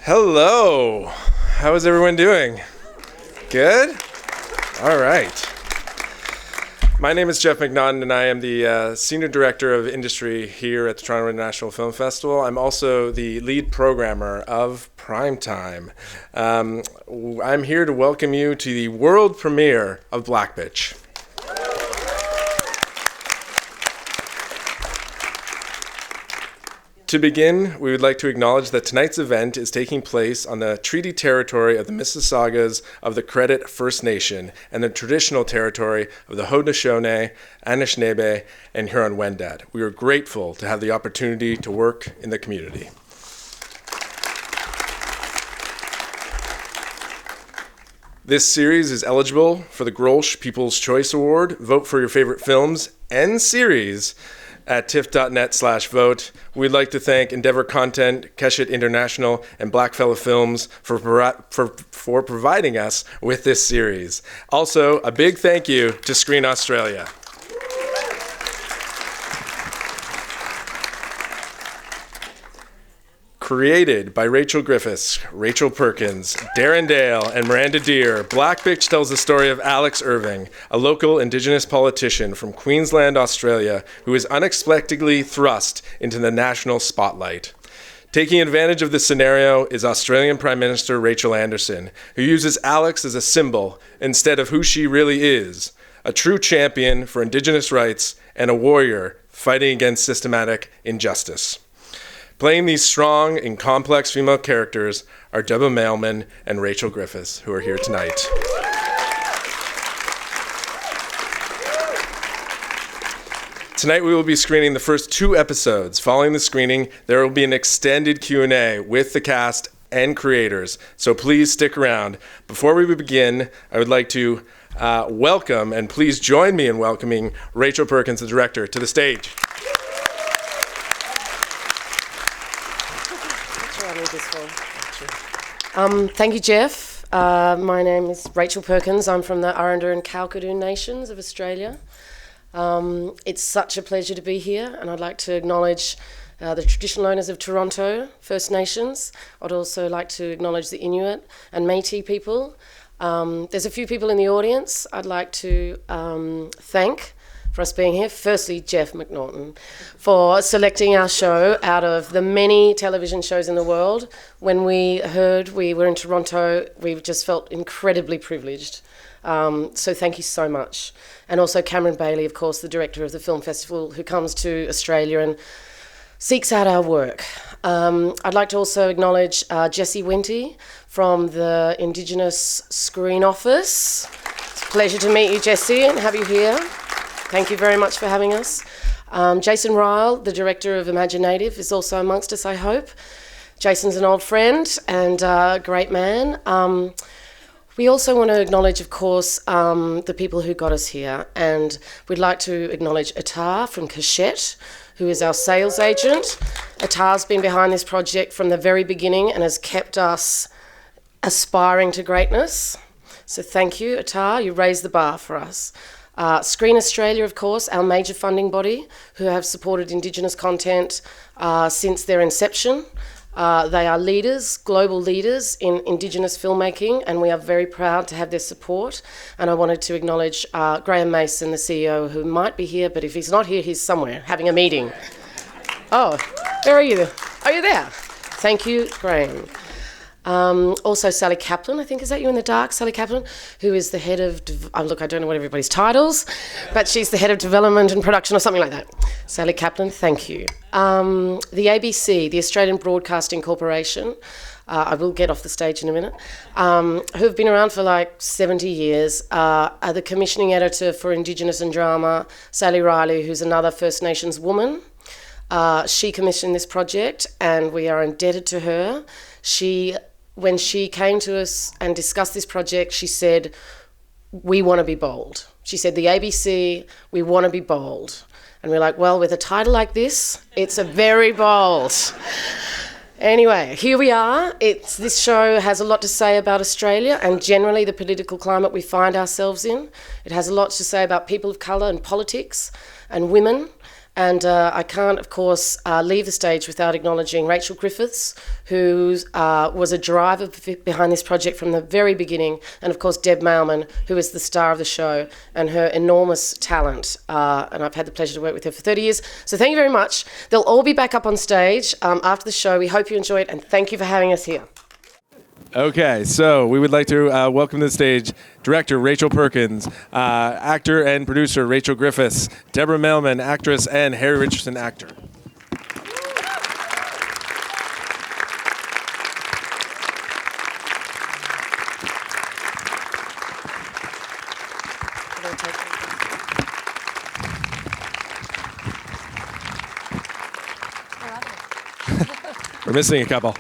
Hello. How is everyone doing? Good? All right. My name is Jeff Mcnaughton, and I am the Senior Director of Industry here at the Toronto International Film Festival. I'm also the lead programmer of Primetime. I'm here to welcome you to the world premiere of Black Bitch. To begin, we would like to acknowledge that tonight's event is taking place on the treaty territory of the Mississaugas of the Credit First Nation and the traditional territory of the Haudenosaunee, Anishinaabe, and Huron-Wendat. We are grateful to have the opportunity to work in the community. This series is eligible for the Grolsch People's Choice Award. Vote for your favorite films and series at tiff.net/vote. We'd like to thank Endeavour Content, Keshet International, and Blackfellow Films for providing us with this series. Also, a big thank you to Screen Australia. Created by Rachel Griffiths, Rachel Perkins, Darren Dale, and Miranda Deer, Black Bitch tells the story of Alex Irving, a local Indigenous politician from Queensland, Australia, who is unexpectedly thrust into the national spotlight. Taking advantage of this scenario is Australian Prime Minister Rachel Anderson, who uses Alex as a symbol instead of who she really is, a true champion for Indigenous rights and a warrior fighting against systematic injustice. Playing these strong and complex female characters are Deborah Mailman and Rachel Griffiths, who are here tonight. Tonight we will be screening the first 2 episodes. Following the screening, there will be an extended Q&A with the cast and creators, so please stick around. Before we begin, I would like to welcome, and please join me in welcoming Rachel Perkins, the director, to the stage. Thank you, Jeff. My name is Rachel Perkins. I'm from the Aranda and Kalkadoon Nations of Australia. It's such a pleasure to be here, and I'd like to acknowledge the traditional owners of Toronto, First Nations. I'd also like to acknowledge the Inuit and Métis people. There's a few people in the audience I'd like to thank for us being here. Firstly, Jeff Mcnaughton for selecting our show out of the many television shows in the world. When we heard we were in Toronto, we just felt incredibly privileged. So thank you so much. And also Cameron Bailey, of course, the director of the film festival, who comes to Australia and seeks out our work. I'd like to also acknowledge Jessie Winty from the Indigenous Screen Office. It's a pleasure to meet you, Jessie, and have you here. Thank you very much for having us. Jason Ryle, the director of Imaginative, is also amongst us, I hope. Jason's an old friend and a great man. We also want to acknowledge, of course, the people who got us here. And we'd like to acknowledge Atar from Keshet, who is our sales agent. Atar's been behind this project from the very beginning and has kept us aspiring to greatness. So thank you, Atar. You raised the bar for us. Screen Australia, of course, our major funding body, who have supported Indigenous content since their inception. They are leaders, global leaders in Indigenous filmmaking, and we are very proud to have their support. And I wanted to acknowledge Graham Mason, the CEO, who might be here, but if he's not here, he's somewhere having a meeting. Oh, where are you? Are you there? Thank you, Graham. Also Sally Kaplan, I think, is that you in the dark? Sally Kaplan, who is the head of, look, I don't know what everybody's titles, but she's the head of development and production or something like that. Sally Kaplan, thank you. The ABC, the Australian Broadcasting Corporation, I will get off the stage in a minute, who have been around for like 70 years, are the commissioning editor for Indigenous and Drama, Sally Riley, who's another First Nations woman. She commissioned this project and we are indebted to her. When she came to us and discussed this project, she said, we want to be bold. She said, the ABC, we want to be bold. And we're like, well, with a title like this, it's a very bold. Anyway, here we are. This show has a lot to say about Australia and generally the political climate we find ourselves in. It has a lot to say about people of colour and politics and women And I can't, of course, leave the stage without acknowledging Rachel Griffiths, who was a driver behind this project from the very beginning, and of course Deb Mailman, who is the star of the show, and her enormous talent. And I've had the pleasure to work with her for 30 years. So thank you very much. They'll all be back up on stage after the show. We hope you enjoy it, and thank you for having us here. Okay, so we would like to welcome to the stage director Rachel Perkins, actor and producer Rachel Griffiths, Deborah Mailman, actress, and Harry Richardson, actor. We're missing a couple.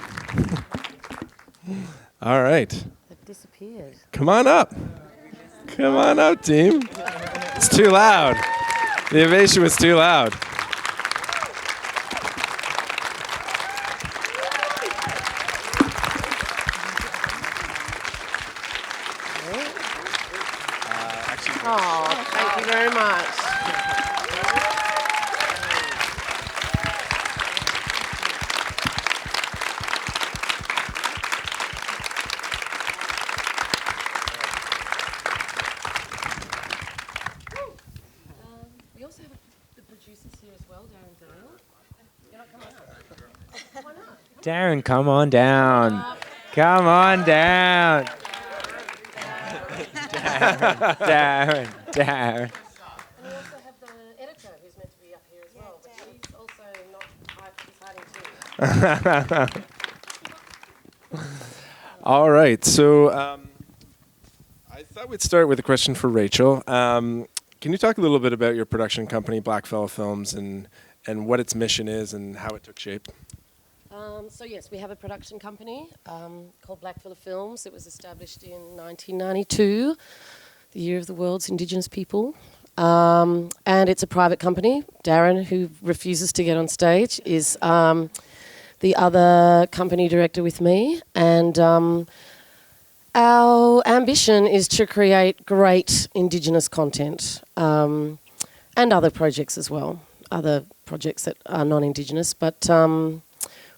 All right. It disappeared. Come on up. Come on up, team. It's too loud. The ovation was too loud. Oh, thank you very much. We also have the producers here as well, Darren Dale. You're not coming up. Why not? Darren, come on down. Come on down. Darren. And we also have the editor who's meant to be up here as well, but she's also not hiding too. All right, so I thought we'd start with a question for Rachel. Can you talk a little bit about your production company, Blackfellow Films, and what its mission is and how it took shape? So yes, we have a production company called Blackfellow Films. It was established in 1992, the year of the world's Indigenous people. And it's a private company. Darren, who refuses to get on stage, is the other company director with me. And our ambition is to create great Indigenous content and other projects as well, other projects that are non-Indigenous. But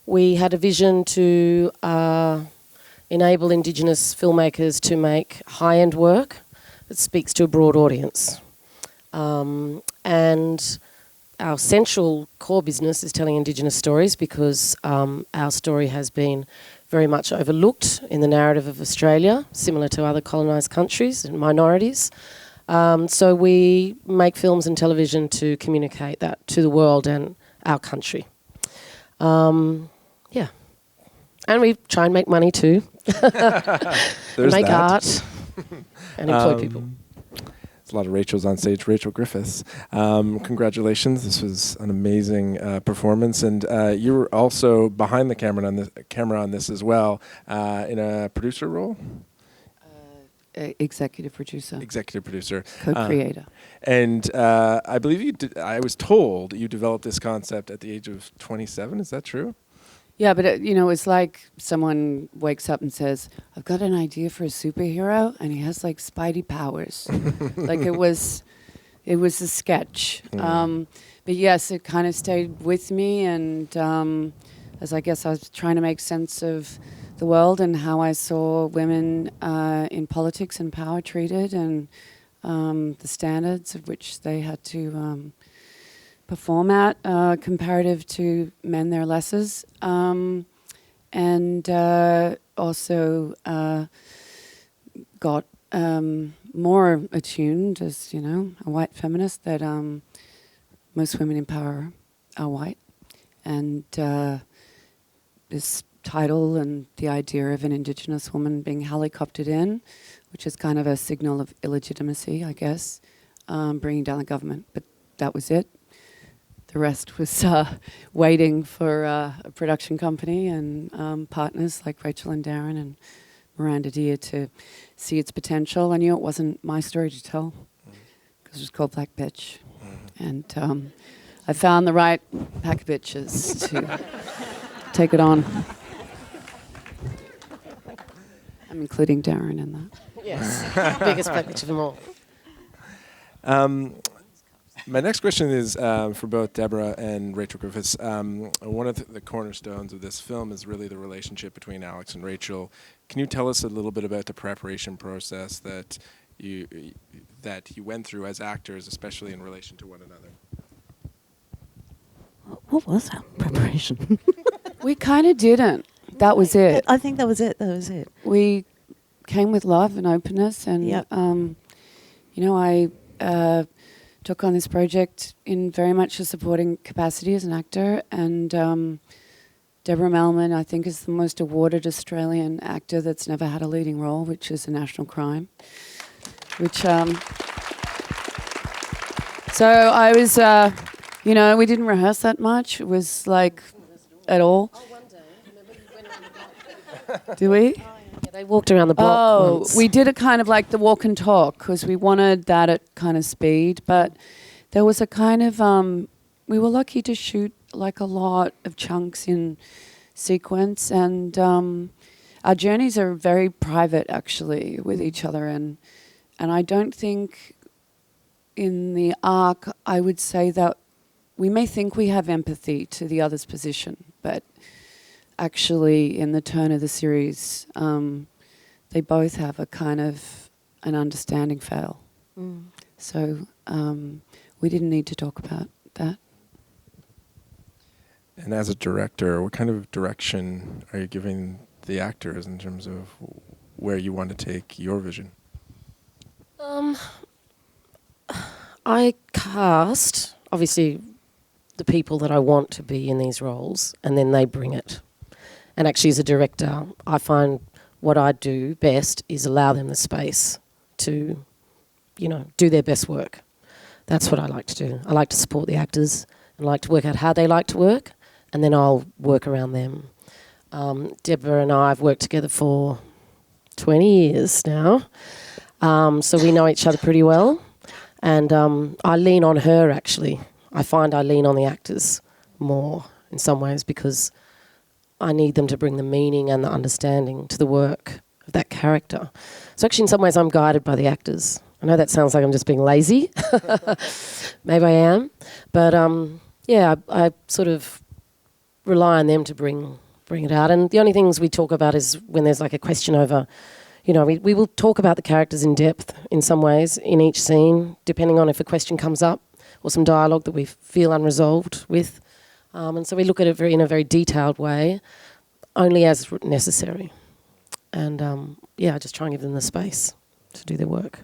we had a vision to enable Indigenous filmmakers to make high-end work that speaks to a broad audience. And our central core business is telling Indigenous stories because our story has been very much overlooked in the narrative of Australia, similar to other colonised countries and minorities. So we make films and television to communicate that to the world and our country. Yeah. And we try and make money too. There's make that. art and employ people. There's a lot of Rachels on stage. Rachel Griffiths, congratulations. This was an amazing performance. And you were also behind the camera on this as well, in a producer role? Executive producer. Executive producer. Co-creator. And I believe I was told you developed this concept at the age of 27. Is that true? Yeah, but it's like someone wakes up and says, I've got an idea for a superhero, and he has like Spidey powers. Like it was a sketch. But yes, it kind of stayed with me, and as I guess I was trying to make sense of the world and how I saw women in politics and power treated, and the standards of which they had to perform at comparative to men their lessers, and also got more attuned as a white feminist that most women in power are white, and this title and the idea of an Indigenous woman being helicoptered in, which is kind of a signal of illegitimacy, I guess, bringing down the government, but that was it. The rest was waiting for a production company and partners like Rachel and Darren and Miranda Deer to see its potential. I knew it wasn't my story to tell because it was called Black Bitch. And I found the right pack of bitches to take it on. I'm including Darren in that. Yes, biggest black bitch of them all. My next question is for both Deborah and Rachel Griffiths. One of the cornerstones of this film is really the relationship between Alex and Rachel. Can you tell us a little bit about the preparation process that you went through as actors, especially in relation to one another? What was that preparation? We kind of didn't. That was it. I think that was it. We came with love and openness, and Yep. I took on this project in very much a supporting capacity as an actor, and Deborah Mailman, I think, is the most awarded Australian actor that's never had a leading role, which is a national crime. So I was, we didn't rehearse that much. It was like at all. Oh, one day. Remember you went on the block? Do we? Yeah, they walked around the block once. We did a kind of like the walk and talk because we wanted that at kind of speed. But there was a kind of, we were lucky to shoot like a lot of chunks in sequence. And our journeys are very private actually with each other. And I don't think in the arc, I would say that we may think we have empathy to the other's position, but actually in the turn of the series, they both have a kind of an understanding fail. So we didn't need to talk about that. And as a director, what kind of direction are you giving the actors in terms of where you want to take your vision? I cast, obviously, the people that I want to be in these roles, and then they bring it. And actually, as a director, I find what I do best is allow them the space to, do their best work. That's what I like to do. I like to support the actors and like to work out how they like to work, and then I'll work around them. Deborah and I have worked together for 20 years now, so we know each other pretty well. And I lean on her, actually. I find I lean on the actors more in some ways because I need them to bring the meaning and the understanding to the work of that character. So actually, in some ways, I'm guided by the actors. I know that sounds like I'm just being lazy. Maybe I am. But, I sort of rely on them to bring it out. And the only things we talk about is when there's like a question over... we will talk about the characters in depth in some ways in each scene, depending on if a question comes up or some dialogue that we feel unresolved with. And so we look at it in a very detailed way, only as necessary. And I just try and give them the space to do their work.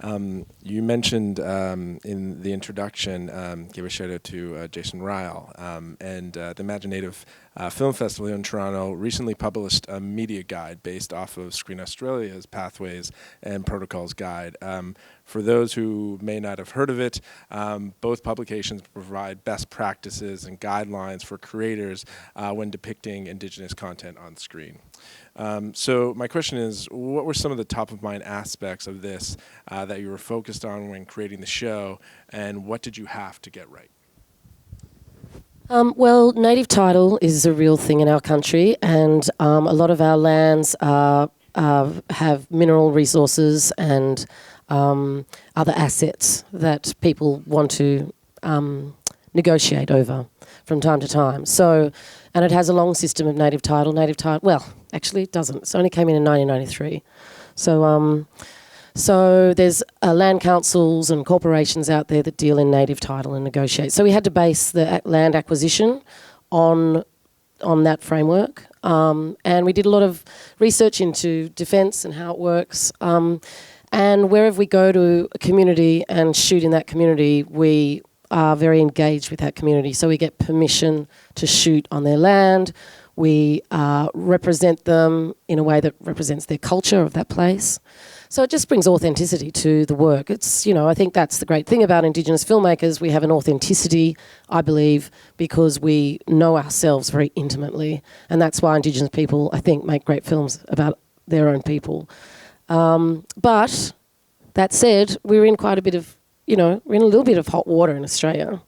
You mentioned in the introduction, give a shout out to Jason Ryle, and the Imaginative Film Festival in Toronto recently published a media guide based off of Screen Australia's Pathways and Protocols Guide. For those who may not have heard of it, both publications provide best practices and guidelines for creators when depicting Indigenous content on screen. So my question is, what were some of the top-of-mind aspects of this that you were focused on when creating the show, and what did you have to get right? Well, native title is a real thing in our country, and a lot of our lands have mineral resources and other assets that people want to negotiate over from time to time. So, and it has a long system of native title. Well, actually it doesn't. It only came in 1993. So there's land councils and corporations out there that deal in native title and negotiate. So we had to base the land acquisition on that framework. And we did a lot of research into defence and how it works. And wherever we go to a community and shoot in that community, we are very engaged with that community. So we get permission to shoot on their land. We represent them in a way that represents their culture of that place. So it just brings authenticity to the work. It's, I think that's the great thing about Indigenous filmmakers. We have an authenticity, I believe, because we know ourselves very intimately. And that's why Indigenous people, I think, make great films about their own people. But that said, we're in quite a bit of, we're in a little bit of hot water in Australia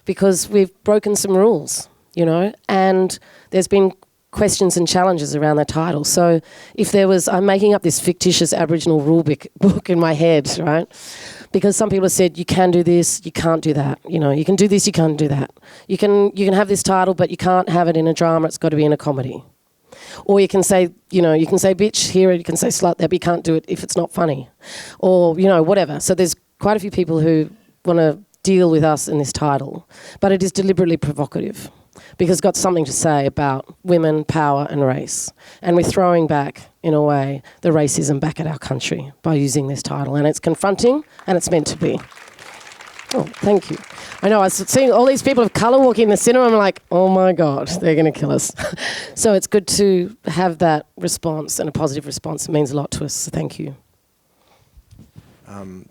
because we've broken some rules, and there's been questions and challenges around the title. So if there was, I'm making up this fictitious Aboriginal rule book in my head, right? Because some people have said, you can do this, you can't do that. You know, you can do this, you can't do that. You can have this title, but you can't have it in a drama, it's got to be in a comedy. Or you can say, you know, you can say bitch here, you can say slut there, but you can't do it if it's not funny. Or, you know, whatever. So there's quite a few people who want to deal with us in this title, but it is deliberately provocative because it's got something to say about women, power and race. And we're throwing back, in a way, the racism back at our country by using this title. And it's confronting and it's meant to be. Oh, thank you. I know, I was seeing all these people of colour walking in the cinema, I'm like, oh my God, they're going to kill us. So it's good to have that response, and a positive response. It means a lot to us, so thank you.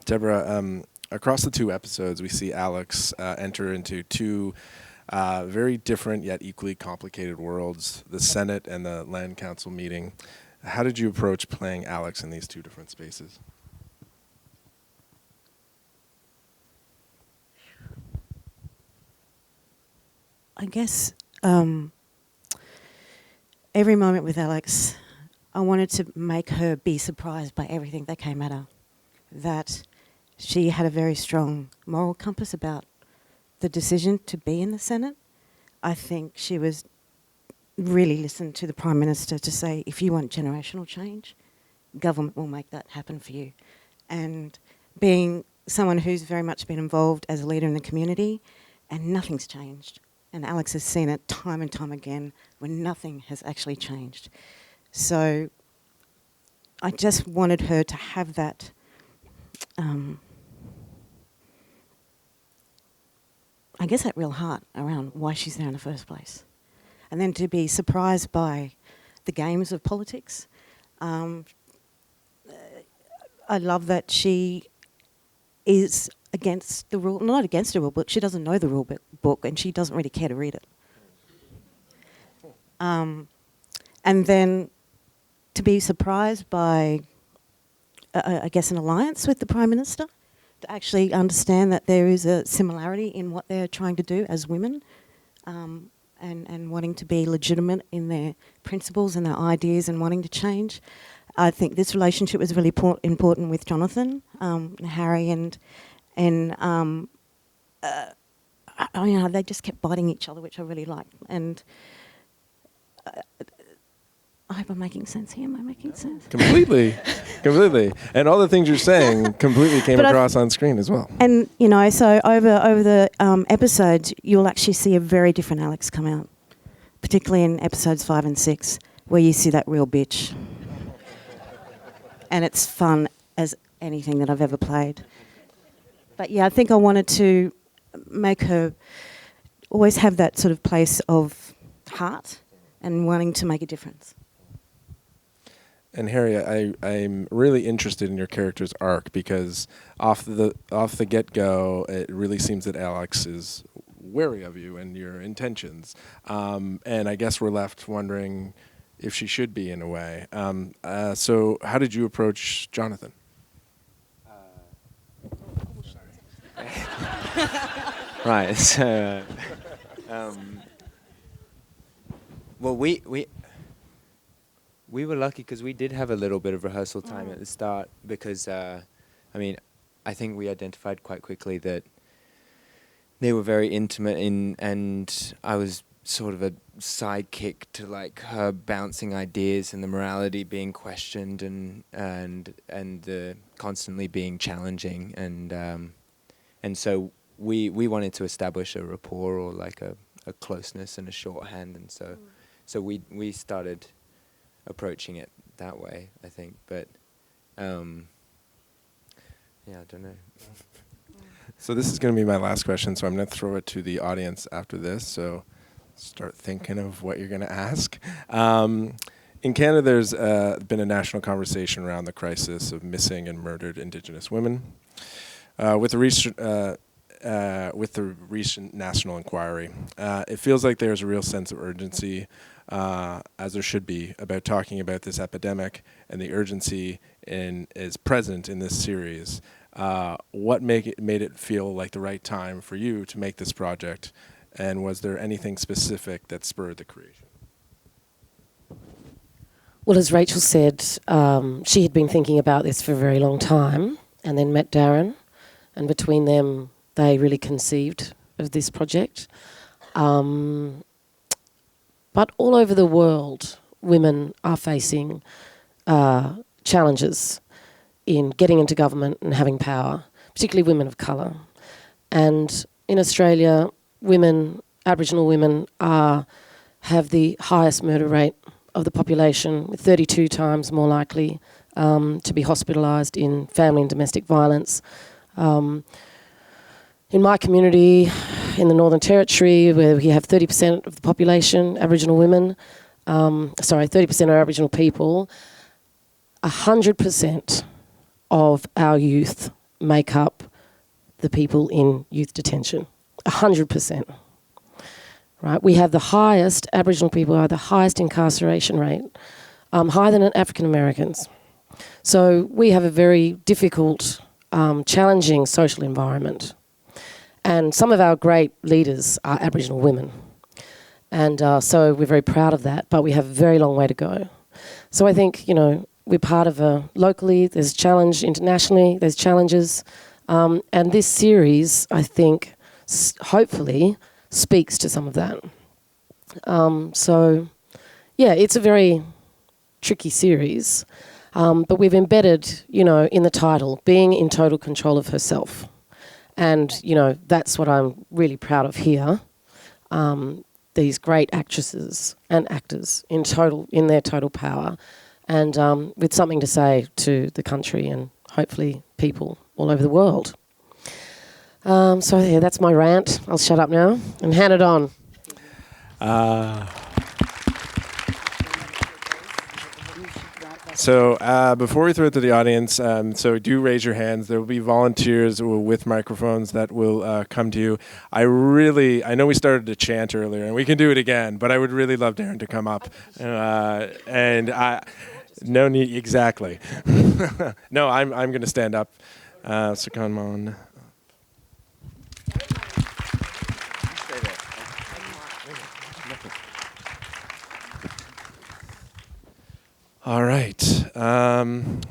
Deborah, across the 2 episodes, we see Alex enter into 2 very different yet equally complicated worlds, the Senate and the Land Council meeting. How did you approach playing Alex in these 2 different spaces? I guess every moment with Alex, I wanted to make her be surprised by everything that came at her. That she had a very strong moral compass about the decision to be in the Senate. I think she was really listened to the Prime Minister to say, if you want generational change, government will make that happen for you. And being someone who's very much been involved as a leader in the community, and nothing's changed. And Alex has seen it time and time again when nothing has actually changed. So I just wanted her to have that I guess that real heart around why she's there in the first place. And then to be surprised by the games of politics. I love that she is against the rule, not against the rule book, she doesn't know the rule book and she doesn't really care to read it. And then to be surprised by, I guess, an alliance with the Prime Minister, to actually understand that there is a similarity in what they're trying to do as women, and wanting to be legitimate in their principles and their ideas and wanting to change. I think this relationship was really important with Jonathan, Harry, and you know, they just kept biting each other, which I really liked. And I hope I'm making sense here. Am I making sense? Completely. And all the things you're saying completely came across on screen as well. And, you know, so over the episodes, you'll actually see a very different Alex come out, particularly in episodes 5 and 6, where you see that real bitch. And it's fun as anything that I've ever played. But yeah, I think I wanted to make her always have that sort of place of heart and wanting to make a difference. And Harry, I'm really interested in your character's arc because off the get-go, it really seems that Alex is wary of you and your intentions. And I guess we're left wondering if she should be in a way. So how did you approach Jonathan? Right. So, well, we were lucky because we did have a little bit of rehearsal time at the start because, I mean, I think we identified quite quickly that they were very intimate and I was sort of a sidekick to like her bouncing ideas and the morality being questioned and the constantly being challenging and so we wanted to establish a rapport or like a closeness and a shorthand, and so we started approaching it that way, I think. But yeah, I don't know. So this is going to be my last question, so I'm going to throw it to the audience after this, so start thinking of what you're going to ask. In Canada, there's been a national conversation around the crisis of missing and murdered Indigenous women. With the recent national inquiry, it feels like there's a real sense of urgency, as there should be, about talking about this epidemic, and the urgency is present in this series. What made it feel like the right time for you to make this project, and was there anything specific that spurred the creation? Well, as Rachel said, she had been thinking about this for a very long time and then met Darren. and between them, they really conceived of this project. But all over the world, women are facing challenges in getting into government and having power, particularly women of colour. And in Australia, Aboriginal women have the highest murder rate of the population, 32 times more likely to be hospitalised in family and domestic violence. In my community, in the Northern Territory, where we have 30% of the population, Aboriginal women, 30% are Aboriginal people, 100% of our youth make up the people in youth detention. 100%. Right? We have the highest, Aboriginal people are the highest incarceration rate, higher than African Americans. So we have a very difficult, challenging social environment. And some of our great leaders are Aboriginal women. And so we're very proud of that, but we have a very long way to go. So I think, we're part of locally, there's challenge, internationally, there's challenges. And this series, I think, hopefully speaks to some of that. It's a very tricky series. But we've embedded, in the title, being in total control of herself. And, that's what I'm really proud of here. These great actresses and actors in their total power, and with something to say to the country and hopefully people all over the world. That's my rant. I'll shut up now and hand it on. So before we throw it to the audience, so do raise your hands. There will be volunteers with microphones that will come to you. I know we started to chant earlier, and we can do it again, but I would really love Darren to come up. No need, exactly. No, I'm going to stand up. So come on. All right.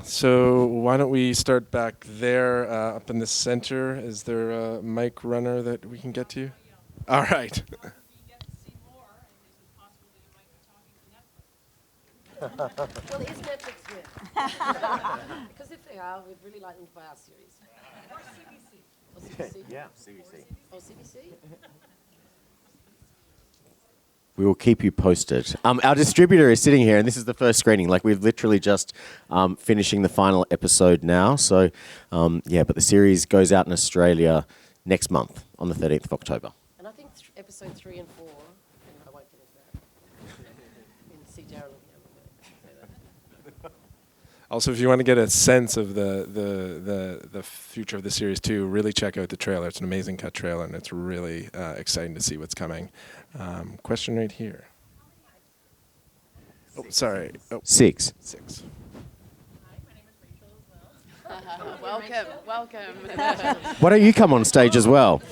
So why don't we start back there, up in the center? Is there a mic runner that we can get to? All right. Well, is Netflix here? Because if they are, we'd really like them to buy our series. Or CBC. Or CBC? Yeah, CBC. Or CBC? We will keep you posted. Our distributor is sitting here, and this is the first screening. Like, we're literally just finishing the final episode now. So, but the series goes out in Australia next month on the 13th of October. And I think episode 3 and 4, I won't get into that. You can see Darren looking at me. Also, if you want to get a sense of the future of the series too, really check out the trailer. It's an amazing cut trailer, and it's really exciting to see what's coming. Question right here. Oh, sorry. Oh. Six. Hi, my name is Rachel as well. Welcome. Why don't you come on stage as well? I'm a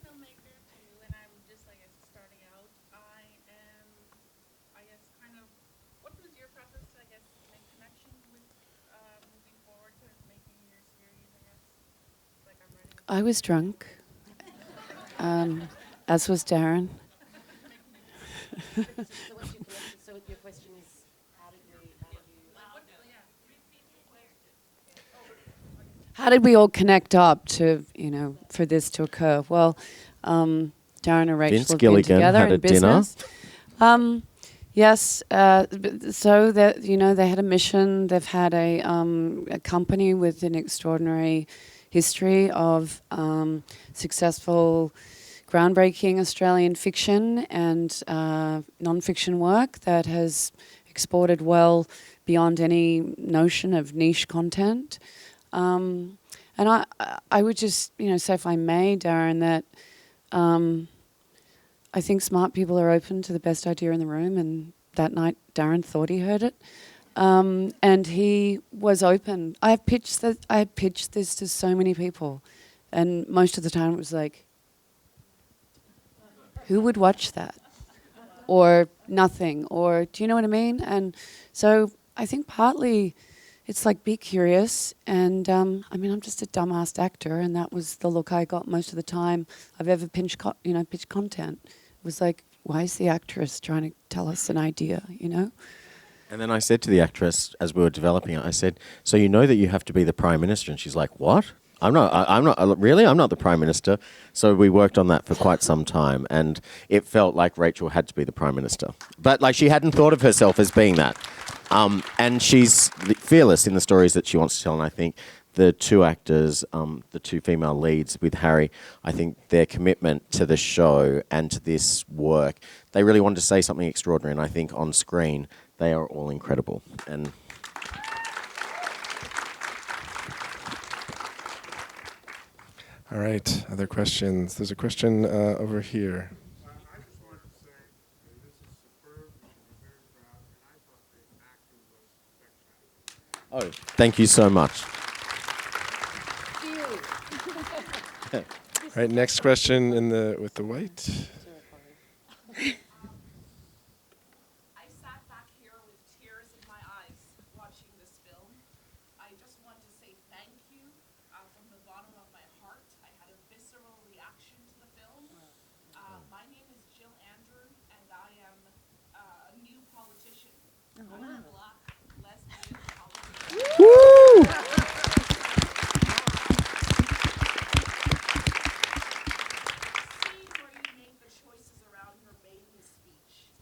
filmmaker too, and I'm just starting out. What was your process to make connection with moving forward to making your series? I was drunk, as was Darren. So your question is, how did we all connect up to, for this to occur? Well, Darren and Rachel Vince have Gilligan been together had in a dinner. business. Yes, so that they had a mission. They've had a company with an extraordinary history of successful, groundbreaking Australian fiction and non-fiction work that has exported well beyond any notion of niche content. And I would just, say, if I may, Darren, that I think smart people are open to the best idea in the room, and that night Darren thought he heard it. And he was open. I had pitched this to so many people, and most of the time it was like, who would watch that? Or nothing, or do you know what I mean? And so I think partly it's like be curious. And I mean, I'm just a dumbass actor, and that was the look I got most of the time I've ever pitched content. It was like, why is the actress trying to tell us an idea, you know? And then I said to the actress as we were developing it, I said, "So you know that you have to be the Prime Minister?" And she's like, "What? I'm not really. I'm not the Prime Minister." So we worked on that for quite some time, and it felt like Rachel had to be the Prime Minister, but like she hadn't thought of herself as being that. And she's fearless in the stories that she wants to tell. And I think the two actors, the two female leads with Harry, I think their commitment to the show and to this work, they really wanted to say something extraordinary. And I think on screen, they are all incredible. And All right, other questions? There's a question over here. I just wanted to say this is superb, and I'm very proud, and I thought the acting was spectacular. oh, thank you so much. All right, next question with the white. I sat back here with tears in my eyes watching this film. I just want to say thank you from the bottom of my heart. I had a visceral reaction to the film. My name is Jill Andrew, and I am a new politician. I'm a Black lesbian politician. Woo! See where you made the choices around your maiden speech.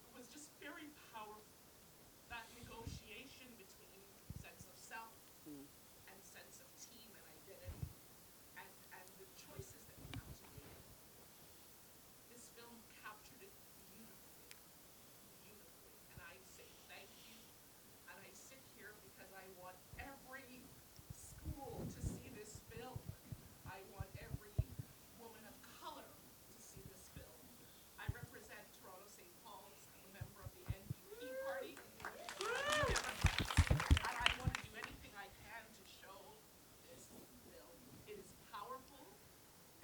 It was just very powerful. That negotiation between sense of self and sense of team and identity, and the choices that you have to make. This film captured it beautifully, beautifully. And I say thank you. And I sit here because I want every school to see this film. I want every woman of color to see this film. I represent Toronto St. Paul's. I'm a member of the NDP party. And I want to do anything I can to show this film. It is powerful,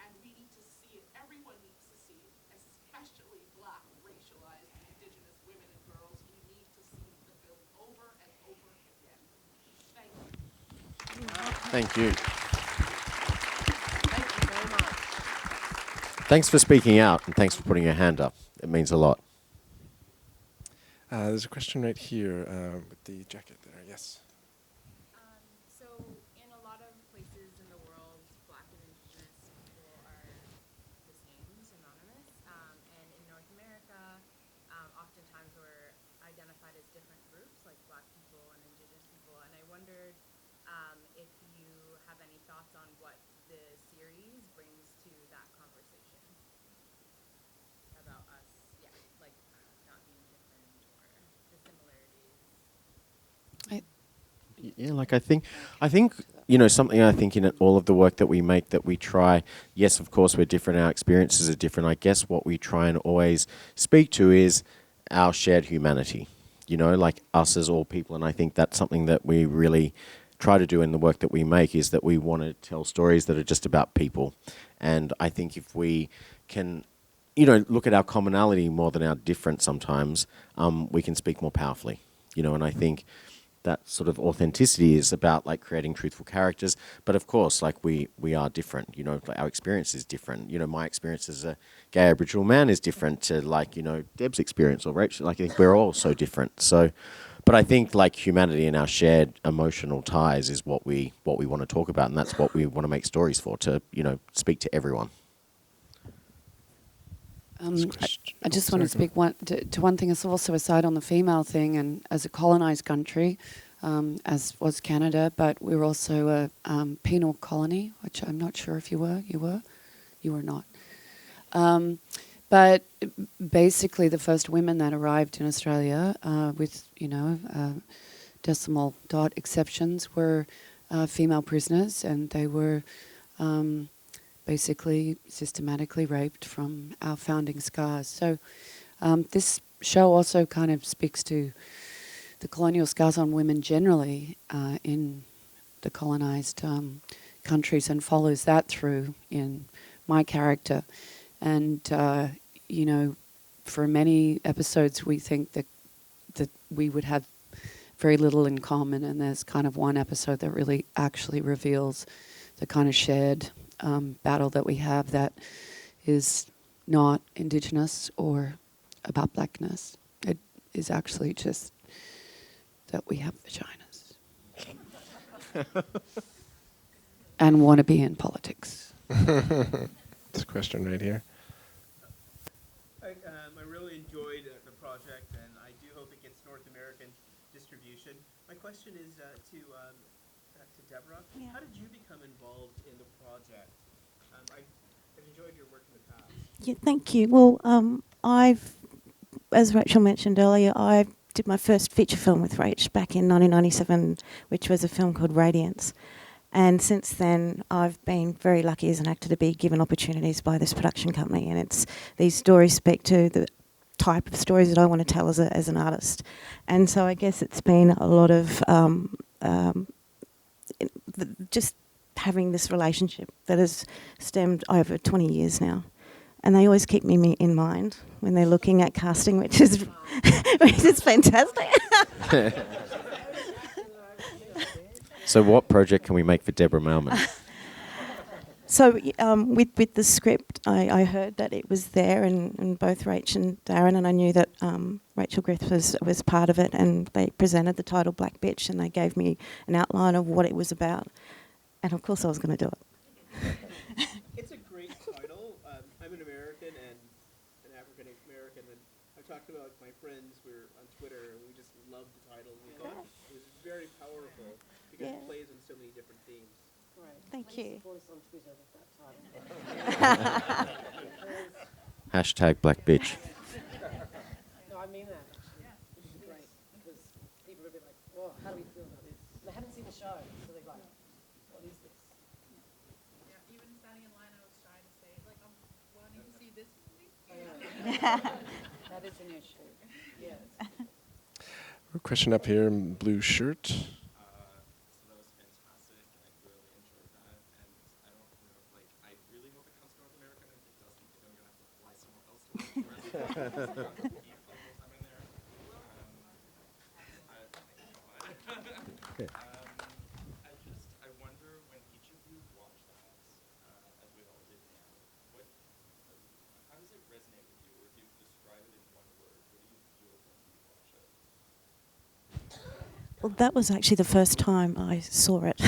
and we need to see it. Everyone needs to see it, especially Black, racialized, Indigenous women and girls. We need to see the film over and over again. Thank you. Thank you. Thank you very much. Thanks for speaking out, and thanks for putting your hand up. It means a lot. There's a question right here with the jacket there. Yes. So in a lot of places in the world, Black and Indigenous people are the same, synonymous. And in North America, oftentimes we're identified as different groups, like Black people and Indigenous people. And I wondered if you have any thoughts on what the series brings to that conversation about us, like not being different or the similarities. Yeah, like I think, something I think in all of the work that we make, that we try, yes, of course, we're different, our experiences are different. I guess what we try and always speak to is our shared humanity, like us as all people. And I think that's something that we really try to do in the work that we make, is that we want to tell stories that are just about people. And I think if we can, look at our commonality more than our difference sometimes, we can speak more powerfully, and I think that sort of authenticity is about like creating truthful characters. But of course, like we are different, like our experience is different. My experience as a gay Aboriginal man is different to Deb's experience or Rachel. Like I think we're all so different. So, but I think like humanity and our shared emotional ties is what we want to talk about. And that's what we want to make stories for, to, speak to everyone. I just want to speak to one thing. It's also aside on the female thing, and as a colonised country, as was Canada, but we were also a penal colony, which I'm not sure if you were. You were not. But basically, the first women that arrived in Australia, with decimal dot exceptions, were female prisoners, and they were basically systematically raped from our founding scars. So this show also kind of speaks to the colonial scars on women generally in the colonised countries, and follows that through in my character. And, for many episodes we think that we would have very little in common, and there's kind of one episode that really actually reveals the kind of shared battle that we have that is not Indigenous or about blackness. It is actually just that we have vaginas and want to be in politics. This question right here. I really enjoyed the project, and I do hope it gets North American distribution. My question is to Deborah. Yeah. How did you become involved in the project? I've enjoyed your work in the past. Yeah, thank you. Well, as Rachel mentioned earlier, I did my first feature film with Rach back in 1997, which was a film called Radiance. And since then, I've been very lucky as an actor to be given opportunities by this production company. And these stories speak to the type of stories that I want to tell as an artist. And so I guess it's been a lot of just having this relationship that has stemmed over 20 years now. And they always keep me in mind when they're looking at casting, which is fantastic. So what project can we make for Deborah Mailman? So with the script, I heard that it was there, and both Rach and Darren, and I knew that Rachel Griffiths was part of it, and they presented the title Black Bitch, and they gave me an outline of what it was about. And of course I was going to do it. It's a great title. I'm an American and an African American, and I've talked about my friends. We're on Twitter, and we just loved the title. We thought it was very powerful because it plays on so many different themes. Thank you. Hashtag Black Bitch. No, I mean that. Which is great because people are a bit like, "Oh, how do we feel about this?" They haven't seen the show, so they're like, "What is this?" Yeah, even standing in line, I was shy to say, like, I'm wanting to see this movie. That is an issue. Yes. A question up here in blue shirt. So that was fantastic. I really enjoyed that, and I don't know, like, I really hope it comes to North America, and if it doesn't, then we're gonna have to fly somewhere else to watch the rest of it. I'm in there. I wonder when each of you watch that, as we all did now, how does it resonate with you, or if you describe it in one word, what do you feel when you watch it? Well, that was actually the first time I saw it.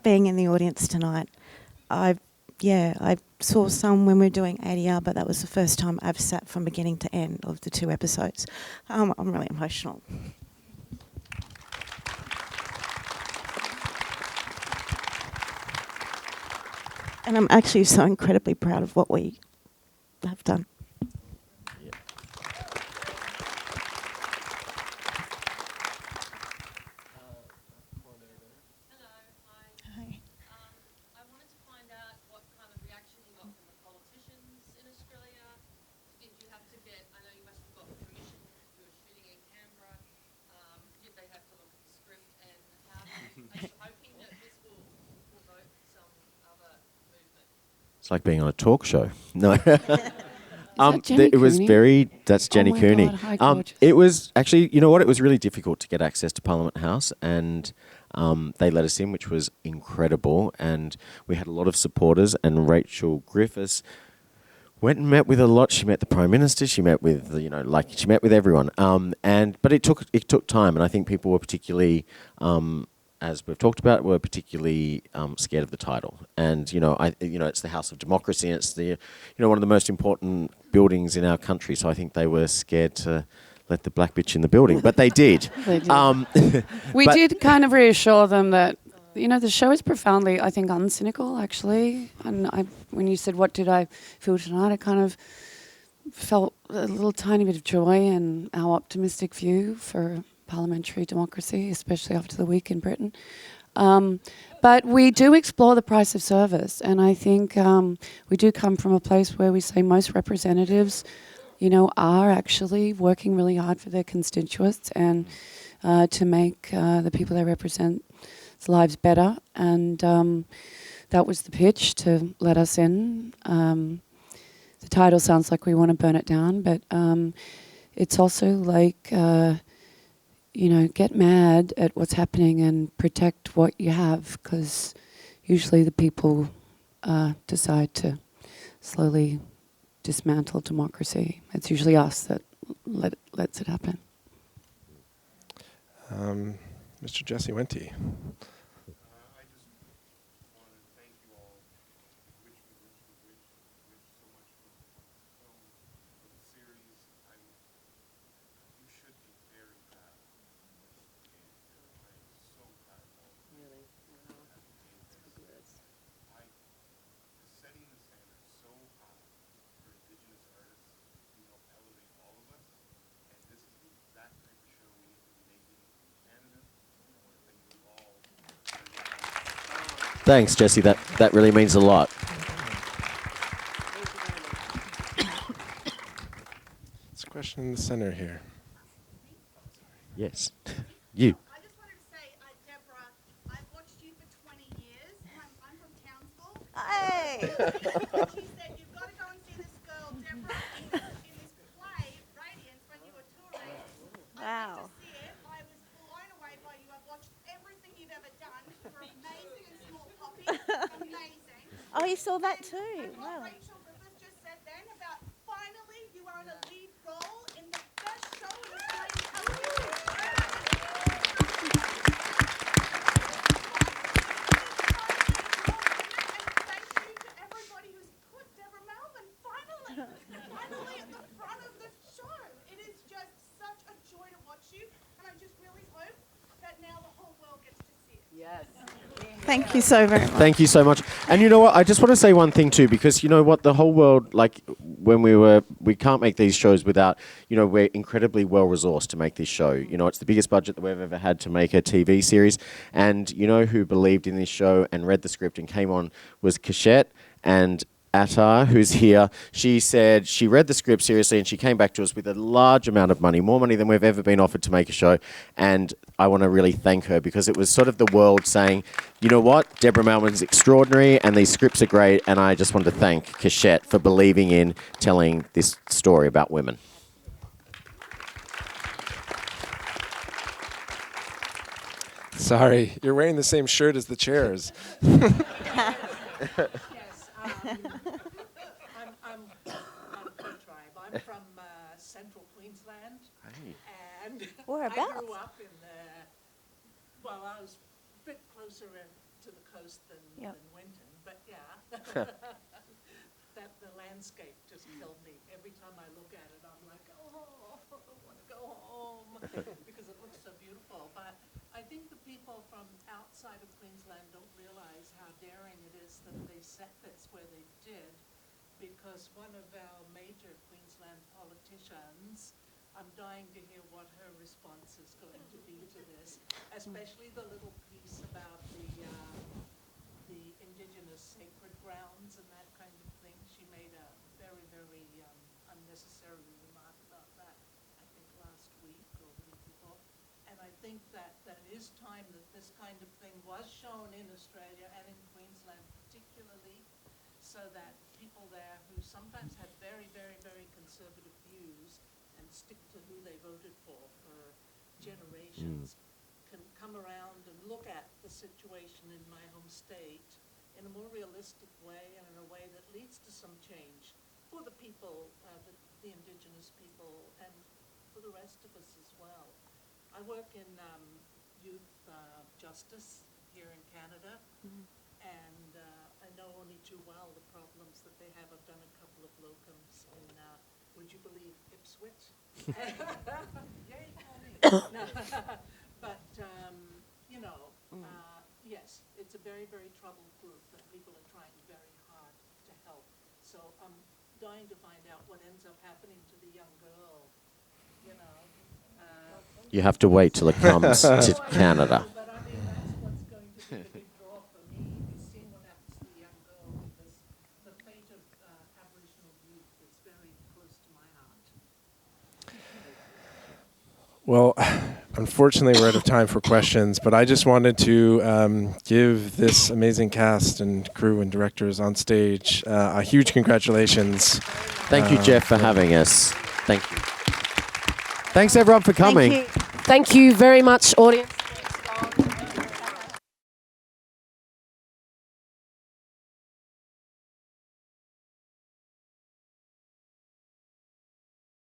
Being in the audience tonight, I saw some when we were doing ADR, but that was the first time I've sat from beginning to end of the 2 episodes. I'm really emotional. And I'm actually so incredibly proud of what we have done. I wanted to find out what kind of reaction you got from the politicians in Australia. Did you have to get, I know you must have got permission, you were shooting in Canberra. Did they have to look at the script, and how are you hoping that this will provoke some other movement? It's like being on a talk show. No. Jenny It was Cooney? that's Jenny my Cooney. God, hi, gorgeous. It was actually, you know what, it was really difficult to get access to Parliament House, and they let us in, which was incredible, and we had a lot of supporters, and Rachel Griffiths went and met with a lot. She met the Prime Minister, she met with, she met with everyone. But it took time, and I think people were particularly, as we've talked about, were particularly scared of the title. And it's the House of Democracy, and it's the one of the most important buildings in our country. So I think they were scared to let the black bitch in the building, but they did. They did. We did kind of reassure them that the show is profoundly, I think, uncynical actually. And when you said what did I feel tonight, I kind of felt a little tiny bit of joy in our optimistic view for parliamentary democracy, especially after the week in Britain. But we do explore the price of service, and I think we do come from a place where we say most representatives, are actually working really hard for their constituents and to make the people they represent's lives better. And that was the pitch to let us in. The the title sounds like we want to burn it down, but it's also like, get mad at what's happening and protect what you have, because usually the people decide to slowly dismantle democracy. It's usually us that lets it happen. Mr. Jesse Wente. I just want to thank you all, wish so much for the film, for the series. You should be very proud. I'm so proud of all of you. Really? Setting the standard so high for Indigenous artists, elevate all of us, and this is the exact type of show we need to be making in Canada. I want to thank you all. Thanks, Jesse. That really means a lot. It's a question in the center here. Yes. You. I just wanted to say, Deborah, I've watched you for 20 years. I'm from Townsville. Hey! She said, you've got to go and see this girl, Deborah, in this play, Radiance, when you were touring. Wow. I went to see it. I was blown away by you. I've watched everything you've ever done. You're amazing and small poppy. Amazing. Oh, you saw that too. And what Wow. Rachel Perkins just said then about finally you are in a lead role in the best show in Australian television. Thank you to everybody who's put Deborah Mailman finally at the front of the show. It is just such a joy to watch you, and I just really hope that now the whole world gets to see it. Yes. Thank you so very much. Thank you so much. And you know what? I just want to say one thing too, because you know what? The whole world, like when we can't make these shows without, we're incredibly well resourced to make this show. It's the biggest budget that we've ever had to make a TV series. And who believed in this show and read the script and came on was Kashette and Attar, who's here. She said she read the script seriously and she came back to us with a large amount of money, more money than we've ever been offered to make a show. And I want to really thank her, because it was sort of the world saying, you know what, Deborah Mailman's extraordinary and these scripts are great. And I just want to thank Kashette for believing in telling this story about women. Sorry, you're wearing the same shirt as the chairs. Yes, I'm Pro Tribe. I'm from central Queensland. And Whereabouts? I grew up in I was a bit closer to the coast than Winton, but yeah. That the landscape just killed me. Every time I look at it, I'm like, oh, I want to go home, because it looks so beautiful. But I think the people from outside of Queensland don't realize how daring it is that they set this where they did, because one of our major Queensland politicians, I'm dying to hear what her response is going to be to this, especially the little piece about the Indigenous sacred grounds and that kind of thing. She made a very, very unnecessary remark about that, I think last week or the week before. And I think that is time that this kind of thing was shown in Australia and in Queensland particularly, so that people there who sometimes had very, very, very conservative views and stick to who they voted for generations can come around and look at the situation in my home state in a more realistic way and in a way that leads to some change for the people, the Indigenous people, and for the rest of us as well. I work in youth justice here in Canada, and I know only too well the problems that they have. I've done a couple of locums in, would you believe, Ipswich? Yay, call me. No. But, yes, it's a very, very troubled group that people are trying very hard to help. So I'm dying to find out what ends up happening to the young girl, You have to wait till it comes to Canada. But I mean, that's what's going to be the big draw for me, is seeing what happens to the young girl, because the fate of Aboriginal youth is very close to my heart. Well, unfortunately, we're out of time for questions, but I just wanted to give this amazing cast and crew and directors on stage a huge congratulations. Thank you, Jeff, for having us. Thank you. Thanks, everyone, for coming. Thank you. Thank you very much, audience.